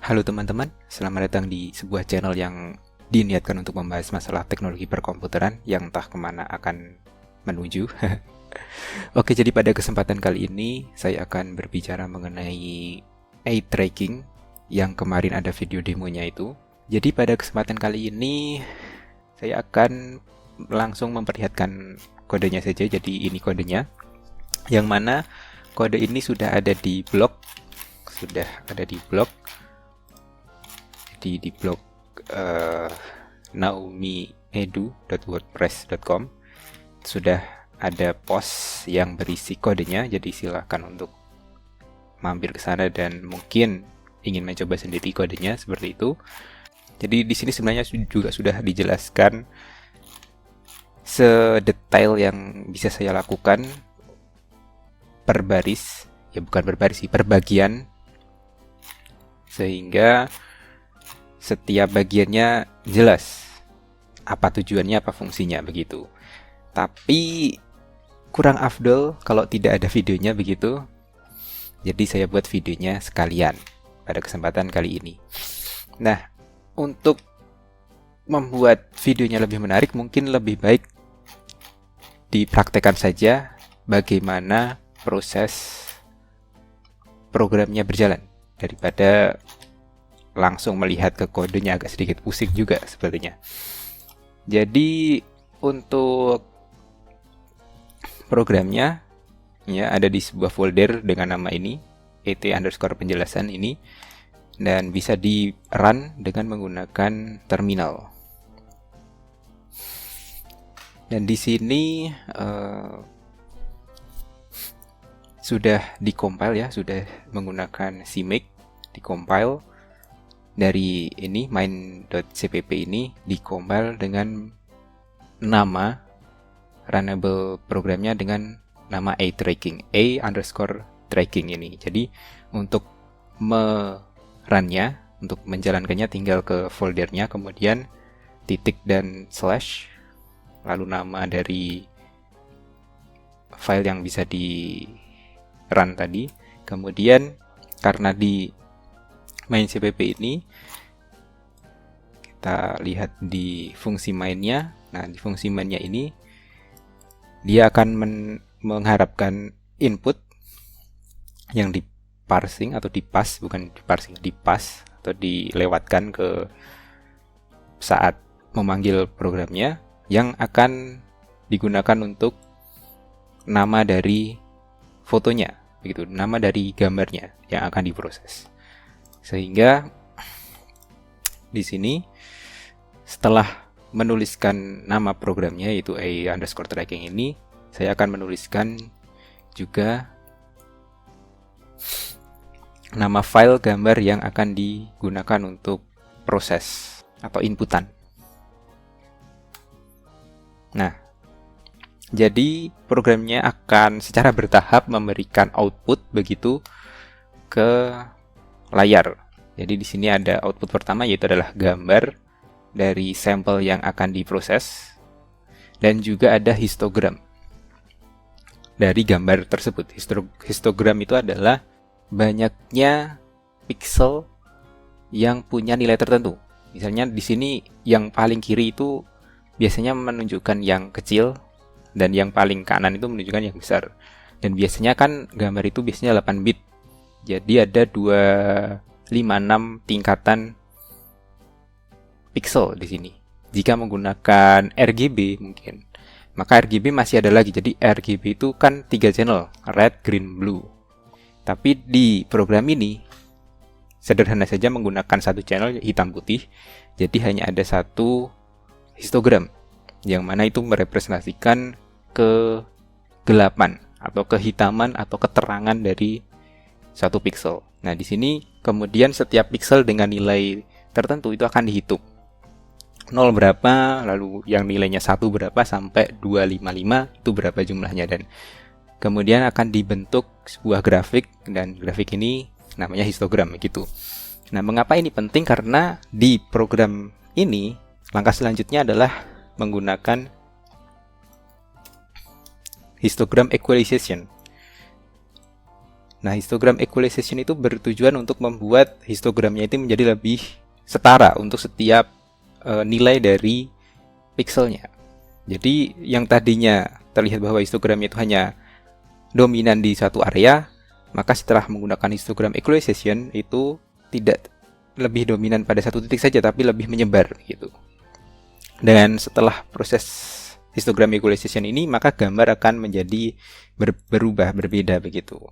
Halo teman-teman, selamat datang di sebuah channel yang diniatkan untuk membahas masalah teknologi perkomputeran yang entah kemana akan menuju. Oke, jadi pada kesempatan kali ini saya akan berbicara mengenai eye tracking yang kemarin ada video demonya itu. Jadi pada kesempatan kali ini saya akan langsung memperlihatkan kodenya saja. Jadi ini kodenya, yang mana kode ini sudah ada di blog, di blog naomiedu.wordpress.com sudah ada post yang berisi kodenya, jadi silahkan untuk mampir ke sana dan mungkin ingin mencoba sendiri kodenya seperti itu. Jadi di sini sebenarnya juga sudah dijelaskan sedetail yang bisa saya lakukan per baris, ya bukan per baris sih, per bagian, sehingga setiap bagiannya jelas apa tujuannya, apa fungsinya begitu. Tapi kurang afdol kalau tidak ada videonya begitu. Jadi saya buat videonya sekalian pada kesempatan kali ini. Nah, untuk membuat videonya lebih menarik, mungkin lebih baik dipraktekkan saja bagaimana proses programnya berjalan daripada langsung melihat ke kodenya, agak sedikit pusing juga sepertinya. Jadi untuk programnya ya ada di sebuah folder dengan nama ini, et_penjelasan ini, dan bisa di run dengan menggunakan terminal. Dan di sini sudah dikompil ya, sudah menggunakan CMake dikompil. Dari ini main.cpp ini dikompil dengan nama runnable programnya dengan nama a_tracking ini. Jadi untuk merunnya, untuk menjalankannya tinggal ke foldernya, kemudian titik dan slash, lalu nama dari file yang bisa di run tadi. Kemudian karena di main.cpp ini kita lihat di fungsi mainnya. Nah, di fungsi mainnya ini dia akan mengharapkan input yang diparsing atau dipass, bukan diparsing, dipass atau dilewatkan ke saat memanggil programnya, yang akan digunakan untuk nama dari fotonya, begitu, nama dari gambarnya yang akan diproses. Sehingga di sini setelah menuliskan nama programnya yaitu a_tracking ini, saya akan menuliskan juga nama file gambar yang akan digunakan untuk proses atau inputan. Nah, jadi programnya akan secara bertahap memberikan output begitu ke layar. Jadi di sini ada output pertama, yaitu adalah gambar dari sampel yang akan diproses, dan juga ada histogram dari gambar tersebut. Histogram itu adalah banyaknya pixel yang punya nilai tertentu. Misalnya di sini yang paling kiri itu biasanya menunjukkan yang kecil, dan yang paling kanan itu menunjukkan yang besar. Dan biasanya kan gambar itu biasanya 8 bit. Jadi ada 256 tingkatan pixel di sini. Jika menggunakan RGB mungkin, maka RGB masih ada lagi. Jadi RGB itu kan 3 channel, red, green, blue. Tapi di program ini sederhana saja menggunakan satu channel hitam putih. Jadi hanya ada satu histogram, yang mana itu merepresentasikan kegelapan atau kehitaman atau keterangan dari satu pixel. Nah, di sini kemudian setiap pixel dengan nilai tertentu itu akan dihitung. 0 berapa, lalu yang nilainya 1 berapa, sampai 255 itu berapa jumlahnya, dan kemudian akan dibentuk sebuah grafik, dan grafik ini namanya histogram gitu. Nah, mengapa ini penting? Karena di program ini langkah selanjutnya adalah menggunakan histogram equalization. Nah, histogram equalization itu bertujuan untuk membuat histogramnya itu menjadi lebih setara untuk setiap nilai dari pixelnya. Jadi yang tadinya terlihat bahwa histogramnya itu hanya dominan di satu area, maka setelah menggunakan histogram equalization itu tidak lebih dominan pada satu titik saja, tapi lebih menyebar gitu. Dan setelah proses histogram equalization ini, maka gambar akan menjadi berubah, berbeda begitu.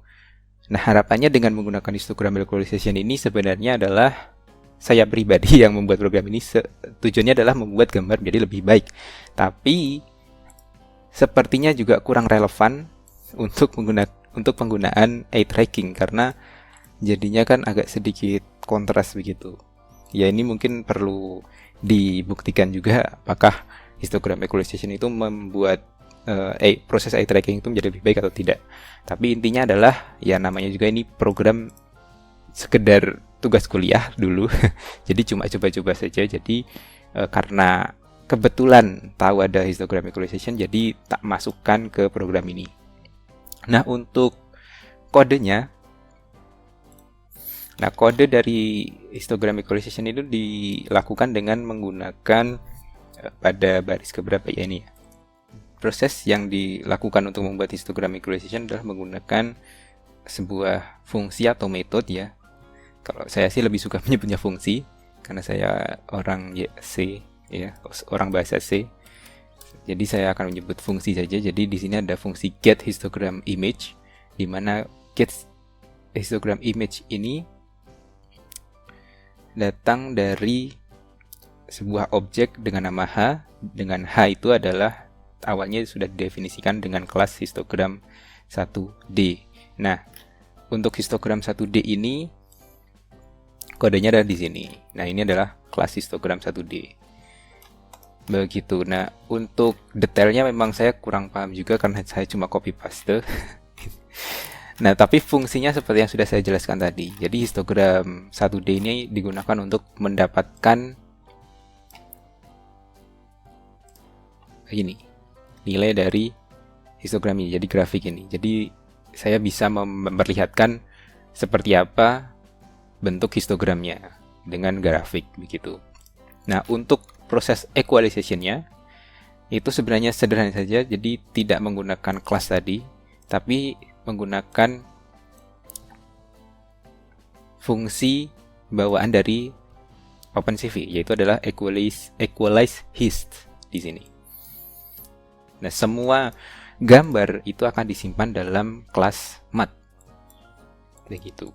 Nah, harapannya dengan menggunakan histogram equalization ini sebenarnya adalah saya pribadi yang membuat program ini tujuannya adalah membuat gambar menjadi lebih baik. Tapi sepertinya juga kurang relevan untuk penggunaan eye tracking karena jadinya kan agak sedikit kontras begitu. Ya, ini mungkin perlu dibuktikan juga apakah histogram equalization itu membuat proses eye tracking itu menjadi lebih baik atau tidak. Tapi intinya adalah ya namanya juga ini program sekedar tugas kuliah dulu. Jadi cuma coba-coba saja. Jadi karena kebetulan tahu ada histogram equalization, jadi tak masukkan ke program ini. Nah, untuk kodenya, kode dari histogram equalization itu dilakukan dengan menggunakan pada baris keberapa ya ini ya. Proses yang dilakukan untuk membuat histogram equalization adalah menggunakan sebuah fungsi atau metode ya. Kalau saya sih lebih suka menyebutnya fungsi karena saya orang C ya, orang bahasa C. Jadi saya akan menyebut fungsi saja. Jadi di sini ada fungsi get histogram image, di mana get histogram image ini datang dari sebuah objek dengan nama H, dengan H itu adalah awalnya sudah didefinisikan dengan kelas histogram 1D. Nah, untuk histogram 1D ini kodenya ada di sini. Nah, ini adalah kelas histogram 1D. Begitu. Nah, untuk detailnya memang saya kurang paham juga karena saya cuma copy paste. Nah, tapi fungsinya seperti yang sudah saya jelaskan tadi. Jadi histogram 1D ini digunakan untuk mendapatkan ini nilai dari histogram ini, jadi grafik ini. Jadi saya bisa memperlihatkan seperti apa bentuk histogramnya dengan grafik begitu. Nah, untuk proses equalization-nya itu sebenarnya sederhana saja. Jadi tidak menggunakan kelas tadi, tapi menggunakan fungsi bawaan dari OpenCV, yaitu adalah equalize hist di sini. Nah, semua gambar itu akan disimpan dalam kelas math. Begitu.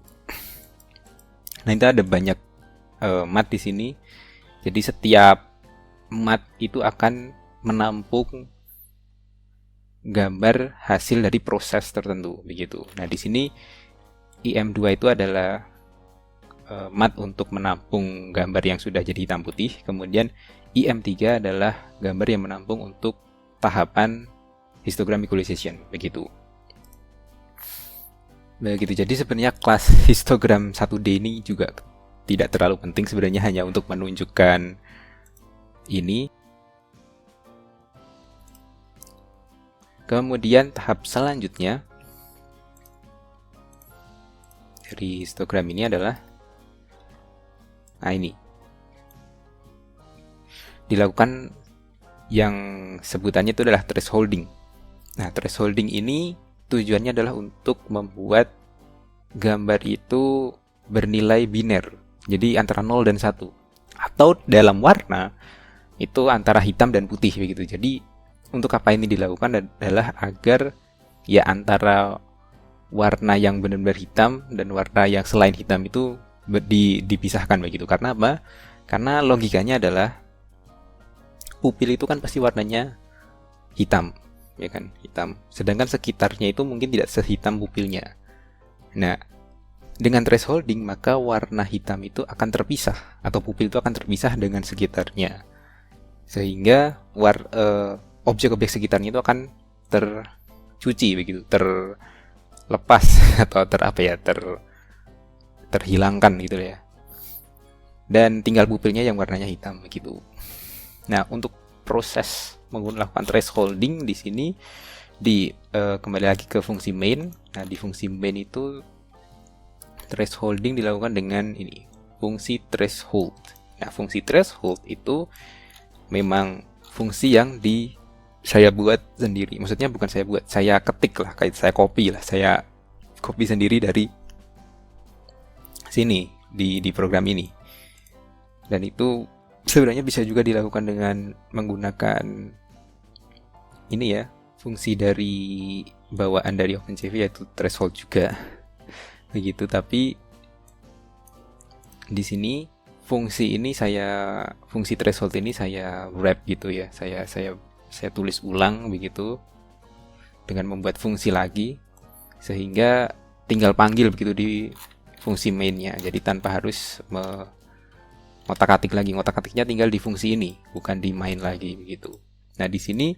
Nah, itu ada banyak math di sini. Jadi setiap math itu akan menampung gambar hasil dari proses tertentu, begitu. Nah, di sini IM2 itu adalah math untuk menampung gambar yang sudah jadi hitam putih. Kemudian IM3 adalah gambar yang menampung untuk tahapan histogram equalization, begitu. Jadi sebenarnya kelas histogram 1D ini juga tidak terlalu penting sebenarnya, hanya untuk menunjukkan ini. Kemudian tahap selanjutnya dari histogram ini adalah ini dilakukan yang sebutannya itu adalah thresholding. Nah, thresholding ini tujuannya adalah untuk membuat gambar itu bernilai biner. Jadi antara 0 dan 1. Atau dalam warna itu antara hitam dan putih begitu. Jadi untuk apa ini dilakukan adalah agar ya antara warna yang benar-benar hitam dan warna yang selain hitam itu dipisahkan begitu. Karena apa? Karena logikanya adalah pupil itu kan pasti warnanya hitam, ya kan, hitam. Sedangkan sekitarnya itu mungkin tidak sehitam pupilnya. Nah, dengan thresholding maka warna hitam itu akan terpisah atau pupil itu akan terpisah dengan sekitarnya, sehingga objek-objek sekitarnya itu akan tercuci begitu, terlepas atau terhilangkan gitu ya. Dan tinggal pupilnya yang warnanya hitam begitu. Nah, untuk proses melakukan thresholding di sini kembali lagi ke fungsi main. Nah, di fungsi main itu Thresholding dilakukan dengan ini, fungsi threshold. Nah, fungsi threshold itu memang fungsi yang saya buat sendiri. Maksudnya bukan saya buat, saya ketik lah, kayak saya copy sendiri dari sini di program ini. Dan itu sebenarnya bisa juga dilakukan dengan menggunakan ini ya, fungsi dari bawaan dari OpenCV yaitu threshold juga. Begitu, tapi di sini fungsi threshold ini saya wrap gitu ya. Saya tulis ulang begitu dengan membuat fungsi lagi, sehingga tinggal panggil begitu di fungsi mainnya. Jadi tanpa harus ngotak-atik lagi. Ngotak-atiknya tinggal di fungsi ini, bukan di main lagi begitu. Nah, di sini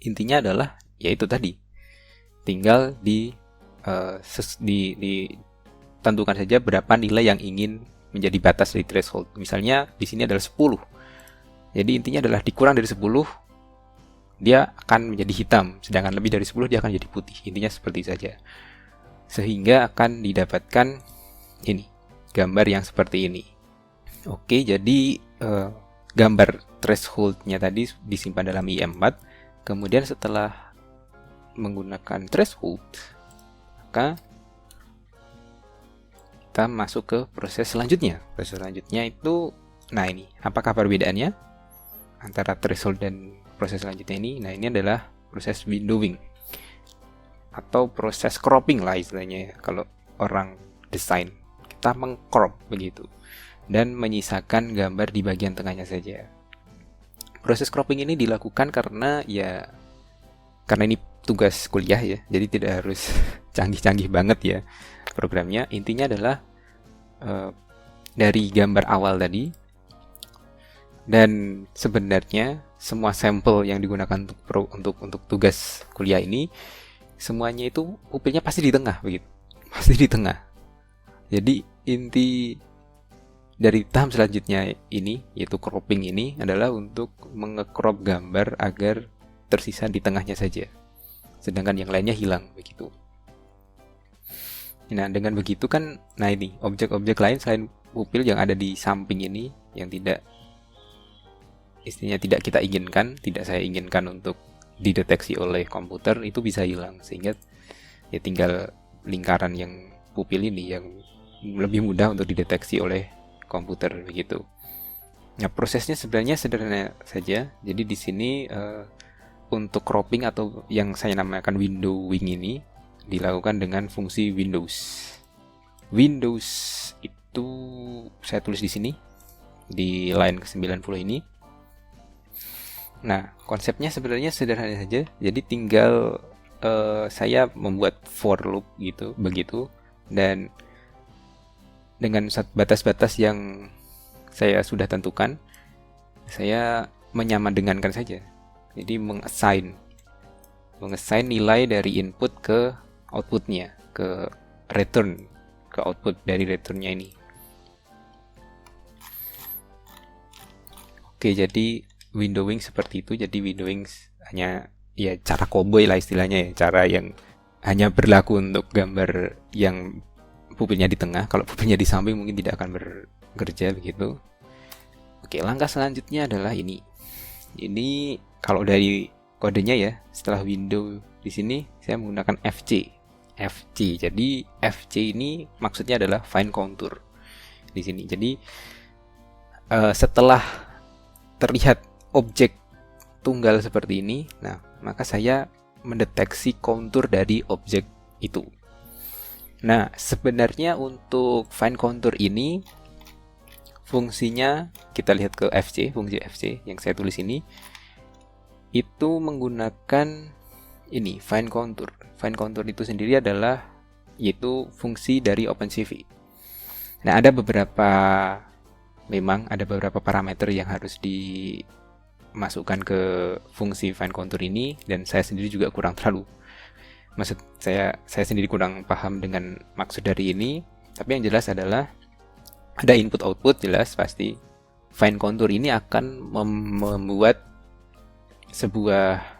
intinya adalah yaitu tadi, tinggal ditentukan saja berapa nilai yang ingin menjadi batas dari threshold. Misalnya di sini adalah 10. Jadi intinya adalah dikurang dari 10 dia akan menjadi hitam, sedangkan lebih dari 10 dia akan jadi putih. Intinya seperti saja. Sehingga akan didapatkan ini, gambar yang seperti ini. Oke, jadi gambar threshold-nya tadi disimpan dalam IM4. Kemudian setelah menggunakan threshold, maka kita masuk ke proses selanjutnya. Proses selanjutnya itu, nah ini, apakah perbedaannya antara threshold dan proses selanjutnya ini? Nah, ini adalah proses windowing atau proses cropping lah istilahnya ya. Kalau orang desain, kita mengcrop begitu dan menyisakan gambar di bagian tengahnya saja. Proses cropping ini dilakukan karena ini tugas kuliah ya, jadi tidak harus canggih-canggih banget ya programnya. Intinya adalah dari gambar awal tadi, dan sebenarnya semua sampel yang digunakan untuk tugas kuliah ini semuanya itu pupilnya pasti di tengah begitu, pasti di tengah. Jadi inti dari tahap selanjutnya ini, yaitu cropping ini, adalah untuk mengecrop gambar agar tersisa di tengahnya saja, sedangkan yang lainnya hilang begitu. Nah, dengan begitu kan, nah ini objek-objek lain selain pupil yang ada di samping ini, yang istilahnya tidak kita inginkan, tidak saya inginkan untuk dideteksi oleh komputer, itu bisa hilang, sehingga ya tinggal lingkaran yang pupil ini yang lebih mudah untuk dideteksi oleh komputer begitu. Nah, prosesnya sebenarnya sederhana saja. Jadi di sini untuk cropping atau yang saya namakan windowing ini dilakukan dengan fungsi Windows. Windows itu saya tulis di sini di line ke-90 ini. Nah, konsepnya sebenarnya sederhana saja. Jadi tinggal saya membuat for loop gitu, begitu, dan dengan batas-batas yang saya sudah tentukan, saya menyamandengankan saja. Jadi mengassign nilai dari input ke outputnya, ke output dari returnnya ini. Oke, jadi windowing seperti itu. Jadi windowing hanya ya cara cowboy lah istilahnya ya, cara yang hanya berlaku untuk gambar yang pupilnya di tengah. Kalau pupilnya di samping mungkin tidak akan bekerja begitu. Oke, langkah selanjutnya adalah ini. Ini kalau dari kodenya ya, setelah window di sini saya menggunakan FC. Jadi FC ini maksudnya adalah find contour di sini. Jadi setelah terlihat objek tunggal seperti ini, nah maka saya mendeteksi kontur dari objek itu. Nah, sebenarnya untuk find contour ini fungsinya, kita lihat ke fungsi FC yang saya tulis ini, itu menggunakan ini, find contour. Find contour itu sendiri adalah yaitu fungsi dari OpenCV. Nah, ada beberapa parameter yang harus dimasukkan ke fungsi find contour ini, dan saya sendiri juga saya sendiri kurang paham dengan maksud dari ini. Tapi yang jelas adalah ada input output, jelas pasti. Find contour ini akan membuat sebuah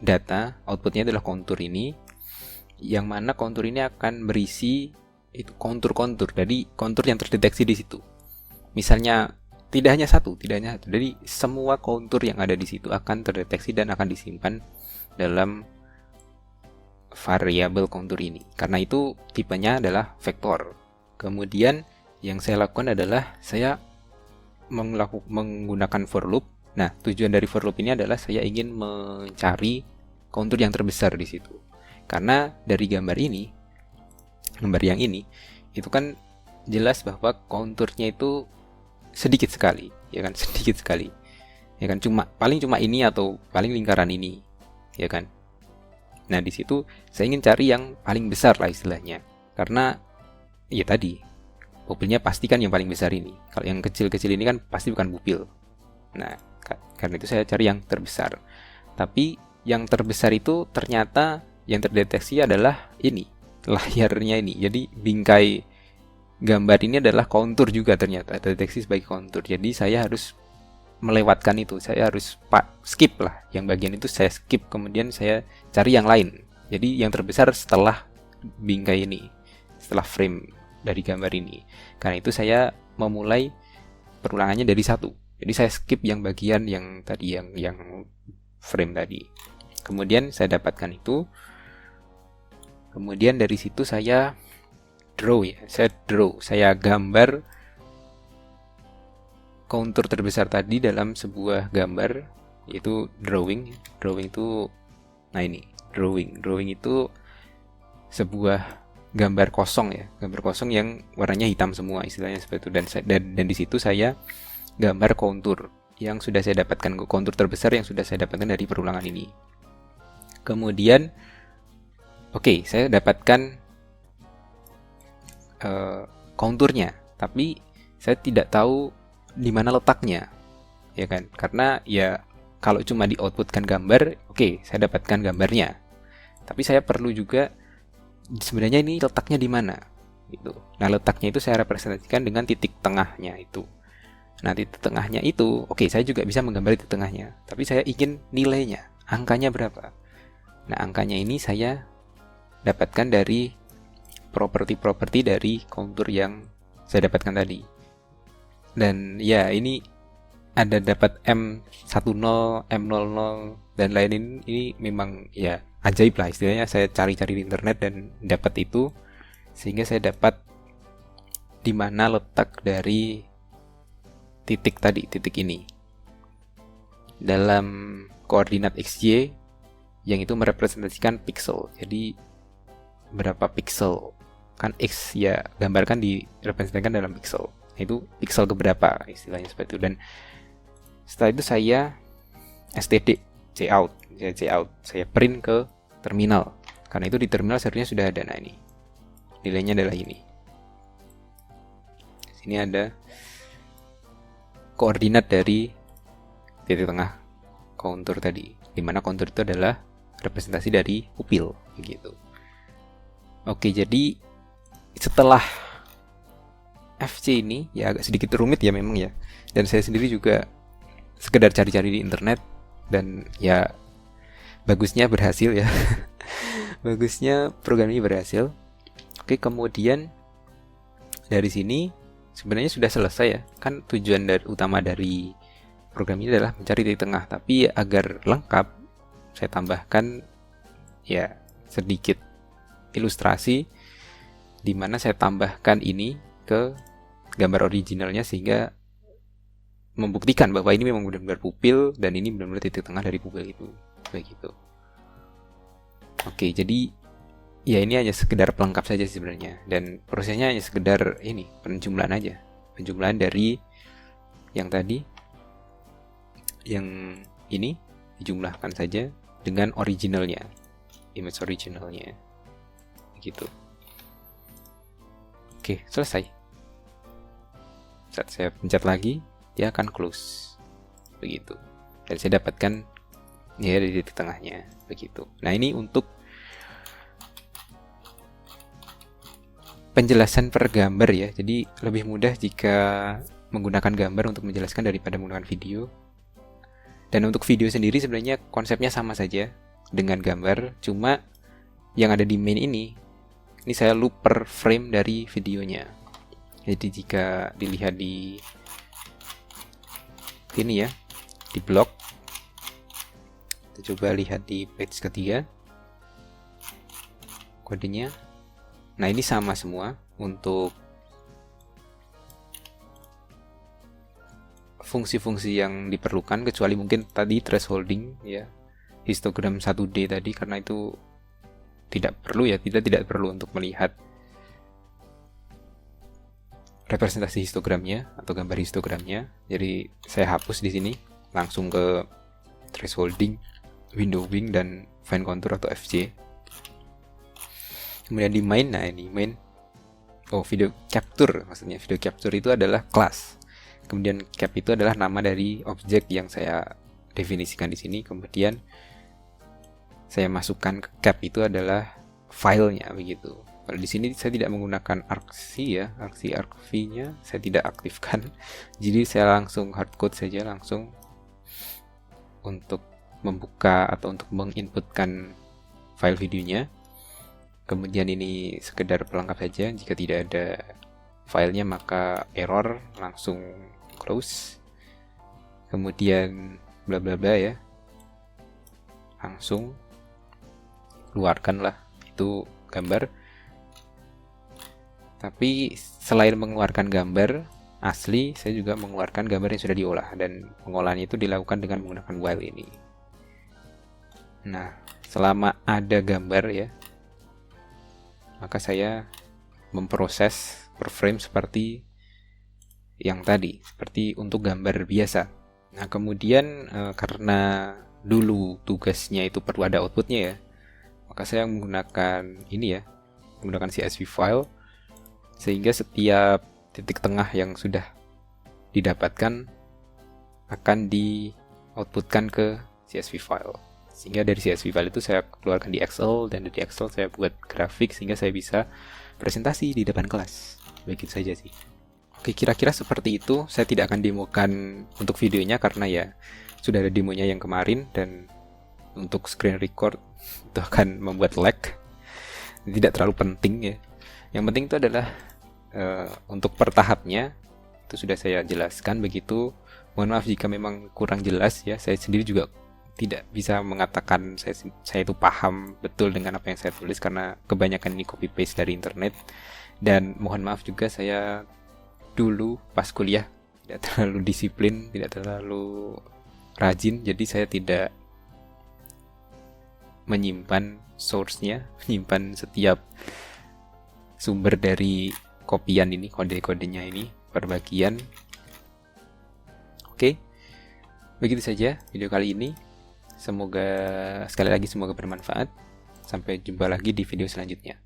data, outputnya adalah kontur ini, yang mana kontur ini akan berisi itu kontur-kontur dari kontur yang terdeteksi di situ. Misalnya tidak hanya satu, jadi semua kontur yang ada di situ akan terdeteksi dan akan disimpan dalam variabel kontur ini. Karena itu tipenya adalah vektor. Kemudian yang saya lakukan adalah saya menggunakan for loop. Nah, tujuan dari for loop ini adalah saya ingin mencari kontur yang terbesar di situ. Karena dari gambar yang ini itu kan jelas bahwa konturnya itu sedikit sekali, ya kan, sedikit sekali, ya kan, paling cuma ini atau paling lingkaran ini, ya kan. Nah, di situ saya ingin cari yang paling besar lah istilahnya, karena ya tadi pupilnya pasti kan yang paling besar ini. Kalau yang kecil-kecil ini kan pasti bukan pupil. Nah, karena itu saya cari yang terbesar. Tapi yang terbesar itu ternyata yang terdeteksi adalah ini, layarnya ini. Jadi bingkai gambar ini adalah kontur juga, ternyata terdeteksi sebagai kontur. Jadi saya harus melewatkan itu, saya harus skip lah yang bagian itu, saya skip, kemudian saya cari yang lain. Jadi yang terbesar setelah bingkai ini, setelah frame dari gambar ini. Karena itu saya memulai perulangannya dari 1. Jadi saya skip yang bagian yang tadi, yang frame tadi. Kemudian saya dapatkan itu. Kemudian dari situ saya saya gambar kontur terbesar tadi dalam sebuah gambar, yaitu drawing itu, nah ini drawing itu sebuah gambar kosong ya, gambar kosong yang warnanya hitam semua istilahnya seperti itu. Dan di situ saya gambar kontur yang sudah saya dapatkan, kontur terbesar yang sudah saya dapatkan dari perulangan ini. Kemudian saya dapatkan konturnya, tapi saya tidak tahu di mana letaknya, ya kan? Karena ya kalau cuma di outputkan gambar, saya dapatkan gambarnya, tapi saya perlu juga sebenarnya ini letaknya di mana, gitu. Nah, letaknya itu saya representasikan dengan titik tengahnya itu. Nah, titik tengahnya itu, saya juga bisa menggambar titik tengahnya, tapi saya ingin nilainya, angkanya berapa. Nah, angkanya ini saya dapatkan dari properti dari kontur yang saya dapatkan tadi. Dan ya, ini ada dapat M10, M00 dan lain, ini memang ya ajaib lah istilahnya. Saya cari-cari di internet dan dapat itu, sehingga saya dapat di mana letak dari titik ini dalam koordinat XY, yang itu merepresentasikan pixel. Jadi berapa pixel kan, X ya gambarkan direpresentasikan dalam pixel, itu pixel keberapa istilahnya seperti itu. Dan setelah itu saya std cout, saya print ke terminal, karena itu di terminal seharusnya sudah ada. Nah, ini nilainya adalah ini. Sini ada koordinat dari titik tengah kontur tadi, dimana kontur itu adalah representasi dari pupil begitu. Jadi setelah FC ini ya agak sedikit rumit ya memang ya, dan saya sendiri juga sekedar cari-cari di internet, dan ya bagusnya berhasil ya. Bagusnya program ini berhasil. Kemudian dari sini sebenarnya sudah selesai ya, kan tujuan utama dari program ini adalah mencari titik tengah, tapi agar lengkap saya tambahkan ya sedikit ilustrasi, di mana saya tambahkan ini ke gambar originalnya, sehingga membuktikan bahwa ini memang benar-benar pupil dan ini benar-benar titik tengah dari pupil itu, begitu. Jadi ya ini hanya sekedar pelengkap saja sebenarnya, dan prosesnya hanya sekedar ini penjumlahan aja, penjumlahan dari yang tadi, yang ini dijumlahkan saja dengan originalnya, image originalnya, gitu. Selesai. Saat saya pencet lagi, dia akan close, begitu. Dan saya dapatkan ya di titik tengahnya, begitu. Nah, ini untuk penjelasan per gambar ya. Jadi lebih mudah jika menggunakan gambar untuk menjelaskan daripada menggunakan video. Dan untuk video sendiri sebenarnya konsepnya sama saja dengan gambar, cuma yang ada di main ini Ini saya loop per frame dari videonya. Jadi jika dilihat di ini ya, di blog, kita coba lihat di page ketiga kodenya. Nah, ini sama semua untuk fungsi-fungsi yang diperlukan, kecuali mungkin tadi thresholding ya, histogram 1D tadi, karena itu tidak perlu ya, tidak perlu untuk melihat representasi histogramnya atau gambar histogramnya. Jadi saya hapus di sini, langsung ke thresholding, windowing, dan fine contour atau FJ. Kemudian di main, nah ini main, video capture, maksudnya video capture itu adalah kelas. Kemudian cap itu adalah nama dari objek yang saya definisikan di sini. Kemudian saya masukkan ke cap itu adalah filenya begitu. Kalau di sini saya tidak menggunakan argc ya, argv-nya saya tidak aktifkan. Jadi saya langsung hardcode saja, langsung untuk membuka atau untuk menginputkan file videonya. Kemudian ini sekedar pelengkap saja, jika tidak ada filenya maka error, langsung close. Kemudian bla bla bla ya, langsung keluarkan lah itu gambar. Tapi selain mengeluarkan gambar asli, saya juga mengeluarkan gambar yang sudah diolah, dan pengolahannya itu dilakukan dengan menggunakan while ini. Nah, selama ada gambar ya, maka saya memproses per frame seperti yang tadi, seperti untuk gambar biasa. Nah, kemudian karena dulu tugasnya itu perlu ada outputnya ya, maka saya menggunakan ini ya, menggunakan CSV file, sehingga setiap titik tengah yang sudah didapatkan akan di outputkan ke CSV file. Sehingga dari CSV file itu saya keluarkan di Excel, dan dari Excel saya buat grafik sehingga saya bisa presentasi di depan kelas. Begitu saja sih. Oke, kira-kira seperti itu. Saya tidak akan demokan untuk videonya karena ya sudah ada demonya yang kemarin, dan untuk screen record itu akan membuat lag. Tidak terlalu penting ya. Yang penting itu adalah untuk per tahapnya itu sudah saya jelaskan begitu. Mohon maaf jika memang kurang jelas ya. Saya sendiri juga tidak bisa mengatakan saya itu paham betul dengan apa yang saya tulis, karena kebanyakan ini copy paste dari internet. Dan mohon maaf juga, saya dulu pas kuliah tidak terlalu disiplin, tidak terlalu rajin, jadi saya tidak menyimpan source-nya, menyimpan setiap sumber dari kopian ini, kode-kodenya ini per bagian. Oke, begitu saja video kali ini. Semoga, sekali lagi semoga bermanfaat. Sampai jumpa lagi di video selanjutnya.